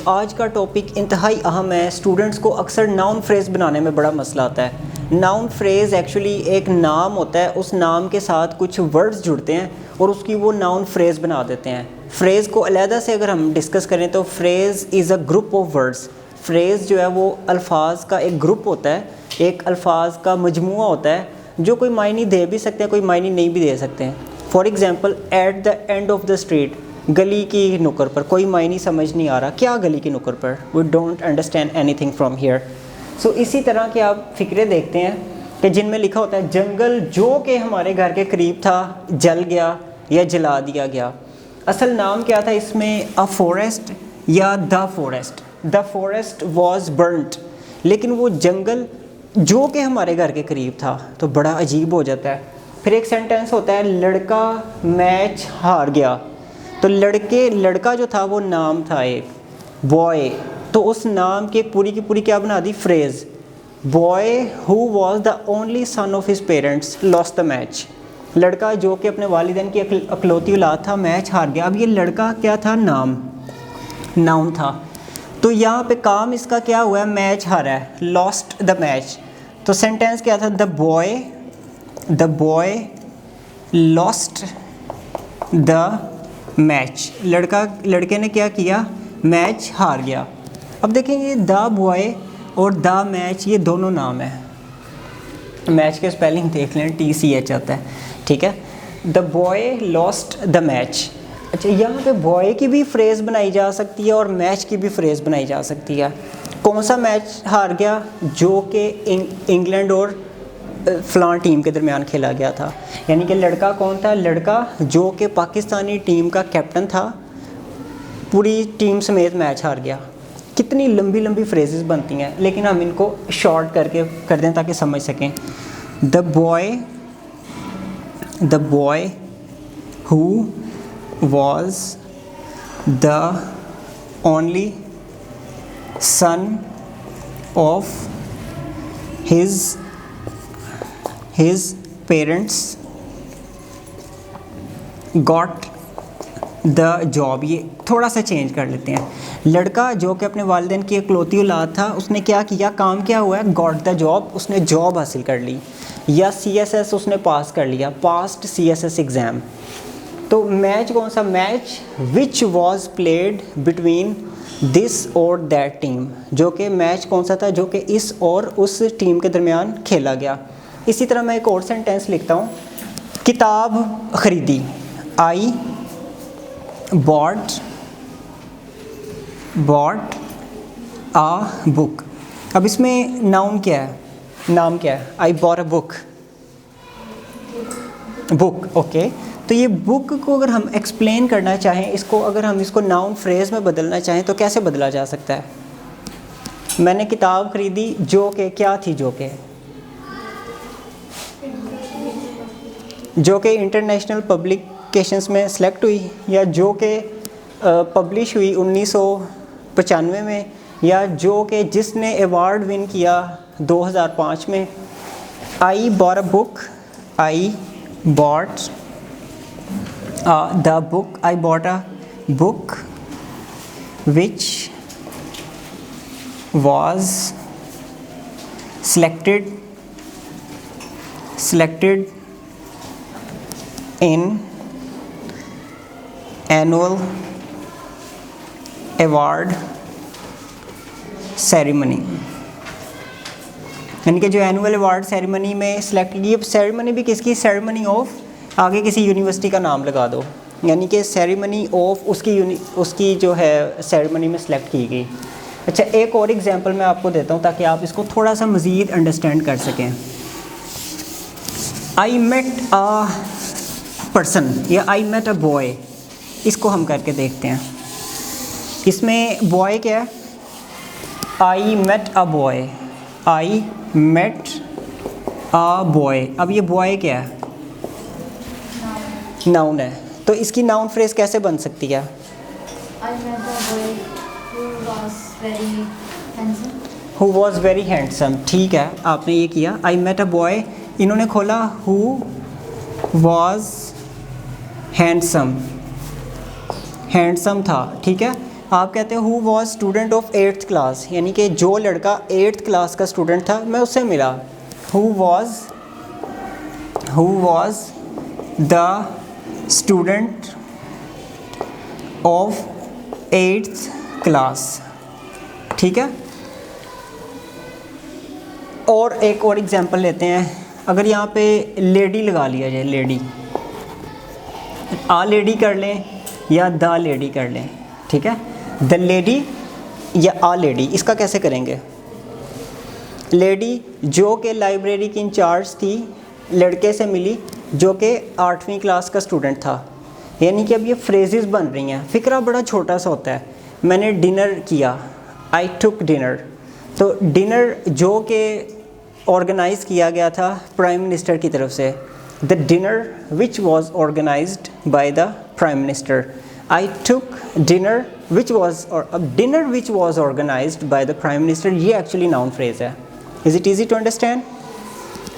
आज का टॉपिक इंतहाई अहम है। स्टूडेंट्स को अक्सर नाउन फ्रेज़ बनाने में बड़ा मसला आता है। नाउन फ्रेज़ एक्चुअली एक नाम होता है, उस नाम के साथ कुछ वर्ड्स जुड़ते हैं और उसकी वो नाउन फ्रेज़ बना देते हैं। फ्रेज़ को अलहदा से अगर हम डिस्कस करें तो phrase is a group of words. Phrase जो है वो अल्फाज का एक ग्रुप होता है, एक अल्फाज का मजमुआ होता है जो कोई मायने दे भी सकते हैं, कोई मायने नहीं भी दे सकते हैं। For example, at the end of the street, गली की नुक्कड़ पर। कोई मायने समझ नहीं आ रहा, क्या गली की नुक्कड़ पर, we don't understand anything from here. So इसी तरह के आप फ़िक्रे देखते हैं कि जिनमें लिखा होता है जंगल जो कि हमारे घर के करीब था जल गया या जला दिया गया। असल नाम क्या था इसमें, अ फॉरेस्ट या the forest. The forest was burned, लेकिन वो जंगल जो कि हमारे घर के करीब था, तो बड़ा अजीब हो जाता है। फिर एक सेंटेंस होता है लड़का मैच हार गया, तो लड़का जो था वो नाम था एक, बॉय, तो उस नाम की पूरी की पूरी क्या बना दी, phrase. Boy who was the only son of his parents lost the match. लड़का जो कि अपने वालिदैन की अकलौती औलाद था, मैच हार गया। अब ये लड़का क्या था, नाउन था। तो यहाँ पे काम इसका क्या हुआ है, मैच हारा है, लॉस्ट द मैच। तो सेंटेंस क्या था, the boy lost the match. लड़के ने क्या किया, मैच हार गया। अब देखेंगे द बॉय और द मैच ये दोनों नाम है। मैच के स्पेलिंग देख लें, TCH आता है, ठीक है। The boy lost the match. अच्छा, यहाँ पे बॉय की भी फ्रेज़ बनाई जा सकती है और मैच की भी फ्रेज़ बनाई जा सकती है। कौन सा मैच हार गया, जो कि इंग्लैंड और फ़लाँ टीम के दरमियान खेला गया था। यानी कि लड़का कौन था, लड़का जो कि पाकिस्तानी टीम का कैप्टन था, पूरी टीम समेत मैच हार गया। कितनी लंबी लंबी फ्रेजेस बनती हैं, लेकिन हम इनको शॉर्ट करके कर दें ताकि समझ सकें। The boy who was the only son of his parents got the job। ये थोड़ा सा चेंज कर लेते हैं। लड़का जो कि अपने वालिदैन की इकलौती औलाद था, उसने क्या किया, काम क्या हुआ है, गॉट द जॉब, उसने जॉब हासिल कर ली, या CSS उसने पास कर लिया, पास्ट CSS एग्ज़ाम। तो मैच कौन सा, match which was played between this और दैट टीम। जो कि मैच कौन सा था, जो कि इस और उस टीम के दरमियान खेला गया। इसी तरह मैं एक और सेंटेंस लिखता हूँ, किताब ख़रीदी, आई बॉट आ बुक। अब इसमें नाउन क्या है, नाम क्या है, I bought a book, okay. तो ये बुक को अगर हम एक्सप्लेन करना चाहें, इसको अगर हम इसको नाउन फ्रेज़ में बदलना चाहें तो कैसे बदला जा सकता है। मैंने किताब ख़रीदी जो कि क्या थी, जो कि इंटरनेशनल पब्लिकेशंस में सेलेक्ट हुई, या जो कि पब्लिश हुई 1995 में, या जो कि जिसने अवार्ड विन किया 2005 में। I bought a book, I bought the book, I bought a book which was selected in annual award ceremony। यानी कि जो एनुअल अवार्ड सेरेमनी में सिलेक्ट की, ये सेरेमनी भी किसकी, सेरेमनी ऑफ, आगे किसी यूनिवर्सिटी का नाम लगा दो, यानी कि सेरेमनी ऑफ उसकी जो है सेरेमनी में सिलेक्ट की गई। अच्छा, एक और एग्जांपल मैं आपको देता हूँ ताकि आप इसको थोड़ा सा मज़ीद अंडरस्टैंड कर सकें। आई मेट अ पर्सन या आई मेट अ बॉय, इसको हम करके देखते हैं। इसमें बॉय क्या है, I met a boy, I met a boy. अब ये बॉय क्या है, नाउन है, तो इसकी नाउन फ्रेज़ कैसे बन सकती है, हु वॉज वेरी हैंडसम। ठीक है, आपने ये किया, आई मेट अ बॉय, इन्होंने खोला हु वॉज हैंडसम था, ठीक है। आप कहते हो who was student of 8th class, यानी कि जो लड़का 8th क्लास का स्टूडेंट था मैं उससे मिला। Who was the student of 8th class, ठीक है। और एक और एग्जांपल लेते हैं, अगर यहाँ पे लेडी लगा लिया जाए, लेडी, आ लेडी कर लें या द लेडी कर लें, ठीक है। द लेडी या आ लेडी, इसका कैसे करेंगे? लेडी जो कि लाइब्रेरी की इंचार्ज थी लड़के से मिली जो कि 8वीं क्लास का स्टूडेंट था, यानी कि अब ये फ्रेजेस बन रही हैं। फ़िक्रा बड़ा छोटा सा होता है। मैंने डिनर किया, आई टुक डिनर, तो डिनर जो कि ऑर्गेनाइज़ किया गया था प्राइम मिनिस्टर की तरफ से, the dinner which was organised by the prime minister. I took dinner which was, और अब dinner which was organised by the prime minister, ये एक्चुअली नाउन फ्रेज़ है। Is it easy to understand?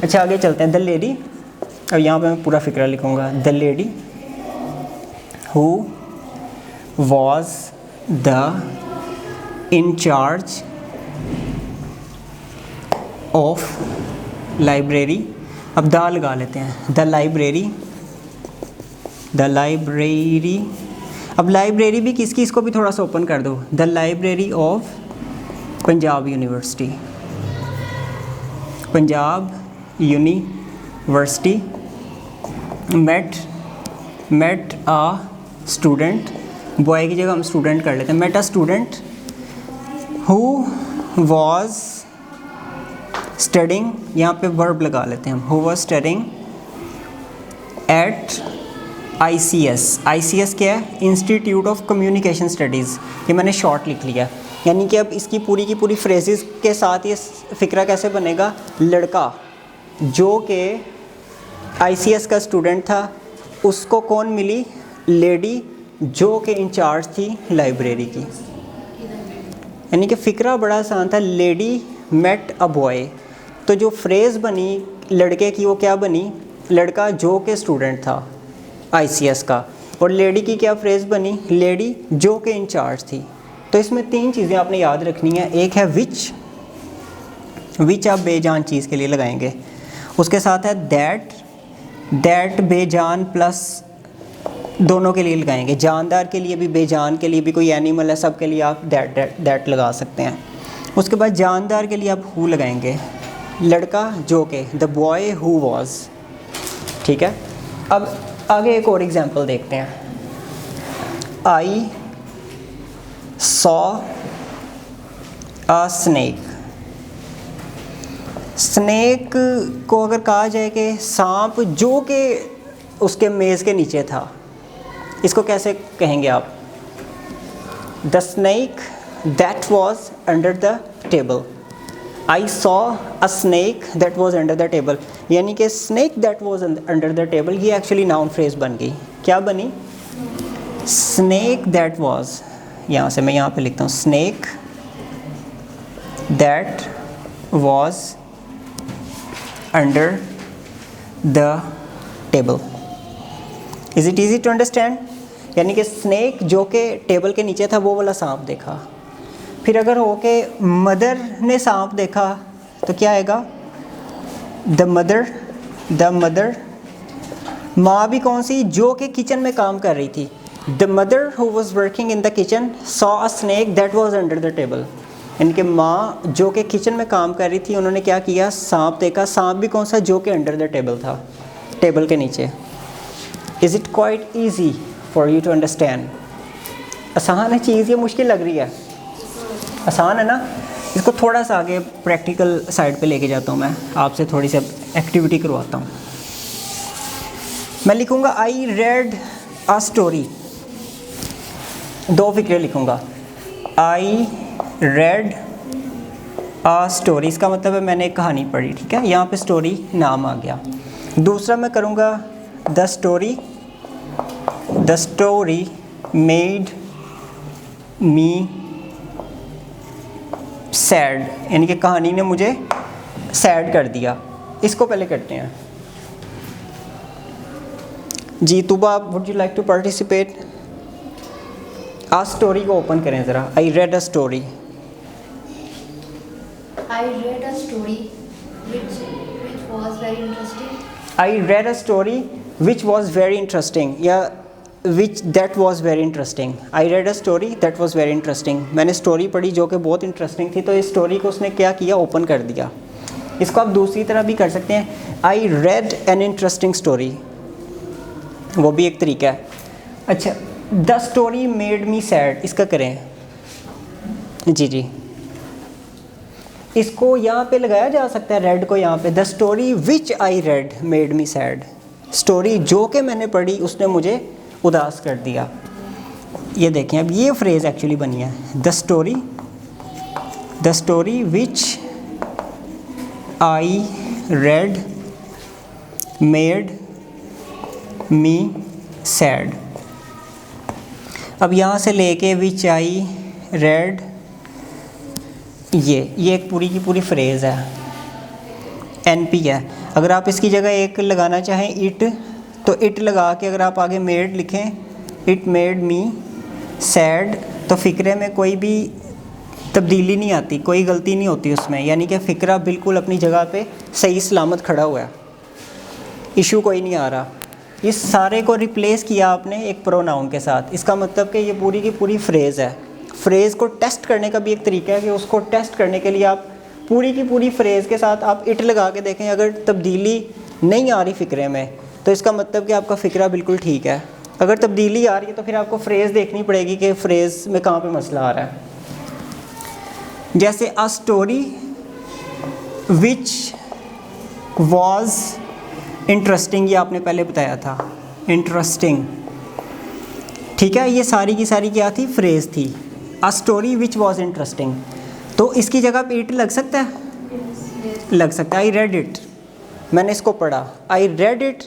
अच्छा आगे चलते हैं। द लेडी, अब यहाँ पे मैं पूरा फ़िक्रा लिखूँगा। The lady who was the incharge of library, अब द लगा लेते हैं। द लाइब्रेरी, अब लाइब्रेरी भी किसकी, इसको भी थोड़ा सा ओपन कर दो। The library of Punjab university, Punjab university met a student, boy की जगह हम स्टूडेंट कर लेते हैं। Met a student who was studying, यहाँ पे वर्ब लगा लेते हैं हम, who was studying at ICS। ICS क्या है? इंस्टीट्यूट ऑफ कम्युनिकेशन स्टडीज़, ये मैंने शॉर्ट लिख लिया। यानी कि अब इसकी पूरी की पूरी फ्रेजेस के साथ ये फ़िक्रा कैसे बनेगा? लड़का जो कि ICS का स्टूडेंट था उसको कौन मिली? लेडी जो कि इंचार्ज थी लाइब्रेरी की। यानी कि फ़िक्रा बड़ा आसान था। लेडी मेट अ बॉय, तो जो फ्रेज़ बनी लड़के की वो क्या बनी? लड़का जो के स्टूडेंट था ICS का, और लेडी की क्या फ्रेज़ बनी? लेडी जो के इंचार्ज थी। तो इसमें 3 चीज़ें आपने याद रखनी है। एक है विच आप बेजान चीज़ के लिए लगाएंगे, उसके साथ है दैट बेजान प्लस दोनों के लिए लगाएंगे। जानदार के लिए भी, बेजान के लिए भी, कोई एनिमल है, सब के लिए आप दैट लगा सकते हैं। उसके बाद जानदार के लिए आप हु लगाएंगे, लड़का जो के, द बॉय हु वॉज, ठीक है। अब आगे एक और एग्जांपल देखते हैं। I saw a snake, snake को अगर कहा जाए कि सांप जो कि उसके मेज़ के नीचे था, इसको कैसे कहेंगे आप? The snake that was under the table. I saw a snake that was under the table, यानी कि snake that was under the table, ये एक्चुअली नाउन फ्रेज बन गई। क्या बनी? स्नेक दैट वॉज, यहाँ से मैं यहाँ पे लिखता हूँ, snake that was under the table. Is it easy to understand? यानी कि स्नेक जो कि टेबल के नीचे था वो वाला सांप देखा। फिर अगर हो के मदर ने सांप देखा तो क्या आएगा? द मदर, माँ भी कौन सी? जो कि किचन में काम कर रही थी। The mother who was working in the kitchen saw a snake that was under the table, यानी कि माँ जो कि किचन में काम कर रही थी उन्होंने क्या किया? सांप देखा। सांप भी कौन सा? जो कि अंडर द टेबल था, टेबल के नीचे। Is it quite easy for you to understand? आसान है चीज़, ये मुश्किल लग रही है? आसान है ना? इसको थोड़ा सा आगे प्रैक्टिकल साइड पे लेके जाता हूँ मैं, आपसे थोड़ी सी एक्टिविटी करवाता हूँ। मैं लिखूँगा आई रेड अ स्टोरी, 2 फिक्रे लिखूँगा। आई रेड अ स्टोरी, इसका मतलब है मैंने एक कहानी पढ़ी, ठीक है। यहाँ पे स्टोरी नाम आ गया। दूसरा मैं करूँगा the story made me sad, यानी कि कहानी ने मुझे सैड कर दिया। इसको पहले करते हैं जी। Tuba, would you like to participate? आ स्टोरी को ओपन करें ज़रा। I read a story. I read a story which was very interesting. I read a story which was very interesting, या which that was very interesting. I read a story that was very interesting. मैंने story पढ़ी जो कि बहुत interesting थी, तो इस story को उसने क्या किया, ओपन कर दिया। इसको आप दूसरी तरह भी कर सकते हैं, I read an interesting story, वो भी एक तरीका है। अच्छा, the story made me sad, इसका करें जी जी। इसको यहाँ पे लगाया जा सकता है, रेड को यहाँ पे, the story which I read made me sad, story जो कि मैंने पढ़ी उसने मुझे उदास कर दिया। ये देखें, अब ये फ्रेज़ एक्चुअली बनी है, the story which I read made me sad. अब यहाँ से लेके विच आई रेड, ये एक पूरी की पूरी फ्रेज़ है, NP है। अगर आप इसकी जगह एक लगाना चाहें इट, तो इट लगा के अगर आप आगे मेड लिखें, इट मेड मी सैड, तो फ़िक्रे में कोई भी तब्दीली नहीं आती, कोई गलती नहीं होती उसमें, यानी कि फ़िक्रा बिल्कुल अपनी जगह पे सही सलामत खड़ा हुआ है, इशू कोई नहीं आ रहा। इस सारे को रिप्लेस किया आपने एक प्रोनाउन के साथ। इसका मतलब कि ये पूरी की पूरी फ्रेज़ है। फ्रेज़ को टेस्ट करने का भी एक तरीका है कि उसको टेस्ट करने के लिए आप पूरी की पूरी फ्रेज़ के साथ आप इट लगा के देखें, अगर तब्दीली नहीं आ रही फ़िक्रे में तो इसका मतलब कि आपका फ़िक्रा बिल्कुल ठीक है। अगर तब्दीली आ रही है तो फिर आपको फ्रेज़ देखनी पड़ेगी कि फ्रेज़ में कहाँ पे मसला आ रहा है। जैसे अ स्टोरी विच वॉज इंटरेस्टिंग, ये आपने पहले बताया था, इंटरेस्टिंग, ठीक है। ये सारी की सारी क्या थी, फ्रेज़ थी, अ स्टोरी विच वॉज इंटरेस्टिंग। तो इसकी जगह पे इट लग सकता है, लग सकता है। आई रेड इट, मैंने इसको पढ़ा, आई रेड इट,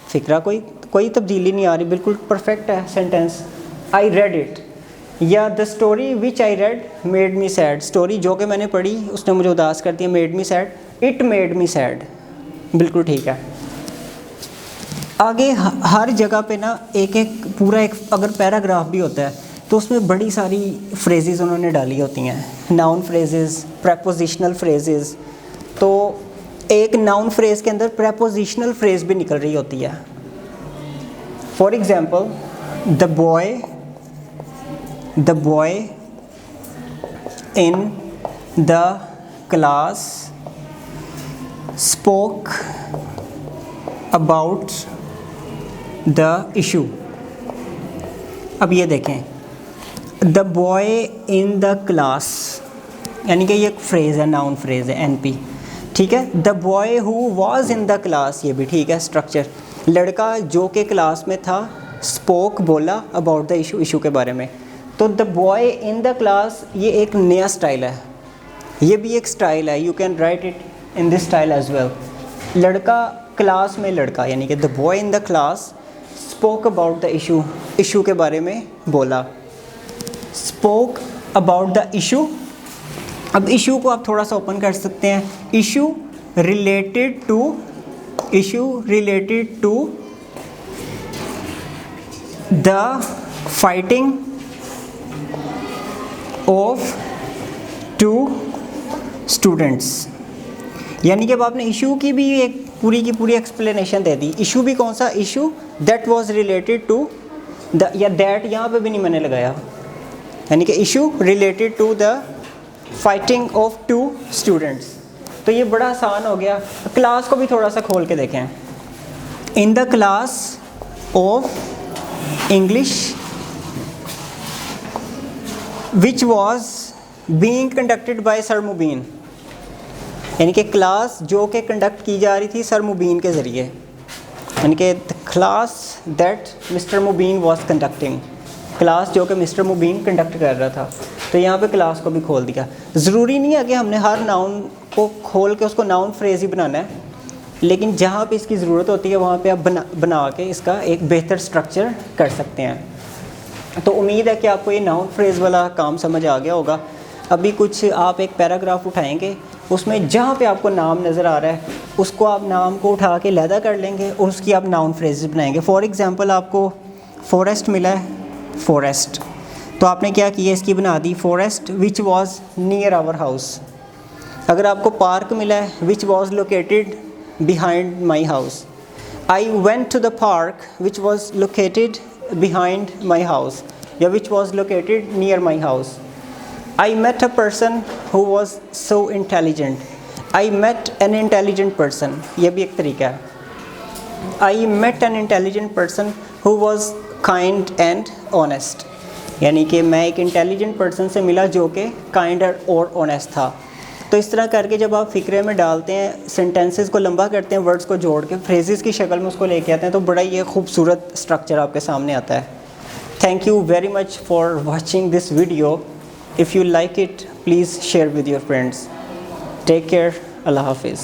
फ़िक्रा कोई तब्दीली नहीं आ रही, बिल्कुल परफेक्ट है सेंटेंस, आई रेड इट। या the story which I read made me sad, story जो कि मैंने पढ़ी उसने मुझे उदास कर दिया, made me sad, it made me sad, बिल्कुल ठीक है। आगे हर जगह पे ना एक पूरा अगर पैराग्राफ भी होता है तो उसमें बड़ी सारी फ्रेजेस उन्होंने डाली होती हैं, नाउन फ्रेजेस, प्रेपोजिशनल फ्रेजेस। तो एक नाउन फ्रेज़ के अंदर प्रेपोजिशनल फ्रेज़ भी निकल रही होती है। For example, the boy in the class spoke about the issue. अब ये देखें, the boy in the class, यानी कि ये एक फ्रेज़ है, नाउन फ्रेज़ है, NP, ठीक है। The boy who was in the class, ये भी ठीक है स्ट्रक्चर, लड़का जो के क्लास में था, स्पोक बोला, अबाउट द इशू, इशू के बारे में। तो the boy in the class ये एक नया स्टाइल है, ये भी एक स्टाइल है, you can write it in this style as well. लड़का क्लास में लड़का, यानी कि the boy in the class spoke about the issue, issue के बारे में बोला, स्पोक अबाउट द इशू। अब इशू को आप थोड़ा सा ओपन कर सकते हैं, issue related to the fighting of 2 students. यानी कि अब आपने इशू की भी एक पूरी की पूरी एक्सप्लेनेशन दे दी। इशू भी कौन सा, issue that was related to the, या दैट यहाँ पे भी नहीं मैंने लगाया, यानी कि issue related to the fighting of 2 students. तो ये बड़ा आसान हो गया। क्लास को भी थोड़ा सा खोल के देखें, in the class of English which was being conducted by sir Mubeen, यानी कि क्लास जो कि कंडक्ट की जा रही थी सर मुबीन के ज़रिए, यानी कि the class that mister Mubeen was conducting, class जो कि मिस्टर मुबीन कंडक्ट कर रहा था। तो यहाँ पे क्लास को भी खोल दिया। ज़रूरी नहीं है कि हमने हर नाउन को खोल के उसको नाउन फ्रेज़ ही बनाना है, लेकिन जहाँ पे इसकी ज़रूरत होती है वहाँ पे आप बना के इसका एक बेहतर स्ट्रक्चर कर सकते हैं। तो उम्मीद है कि आपको ये नाउन फ्रेज़ वाला काम समझ आ गया होगा। अभी कुछ आप एक पैराग्राफ उठाएंगे, उसमें जहाँ पे आपको नाम नज़र आ रहा है उसको आप नाम को उठा के लहदा कर लेंगे और उसकी आप नाउन फ्रेजेस बनाएंगे। फॉर एग्ज़ाम्पल, आपको फॉरेस्ट मिला है, फॉरेस्ट, तो आपने क्या किया, इसकी बना दी forest which was near our house. अगर आपको पार्क मिला है, which was located behind my house. I went to the park which was located behind my house या which was located near my house. I met a person who was so intelligent. I met an intelligent person, यह भी एक तरीका है। I met an intelligent person who was kind and honest, यानी कि मैं एक इंटेलिजेंट पर्सन से मिला जो कि काइंड और ऑनेस्ट था। तो इस तरह करके जब आप फ़िक्रे में डालते हैं, सेंटेंसेस को लंबा करते हैं, वर्ड्स को जोड़ के फ्रेजेस की शक्ल में उसको लेके आते हैं, तो बड़ा ये खूबसूरत स्ट्रक्चर आपके सामने आता है। Thank you very much for watching this video. If you like it please share with your friends. Take care. Allah हाफिज़।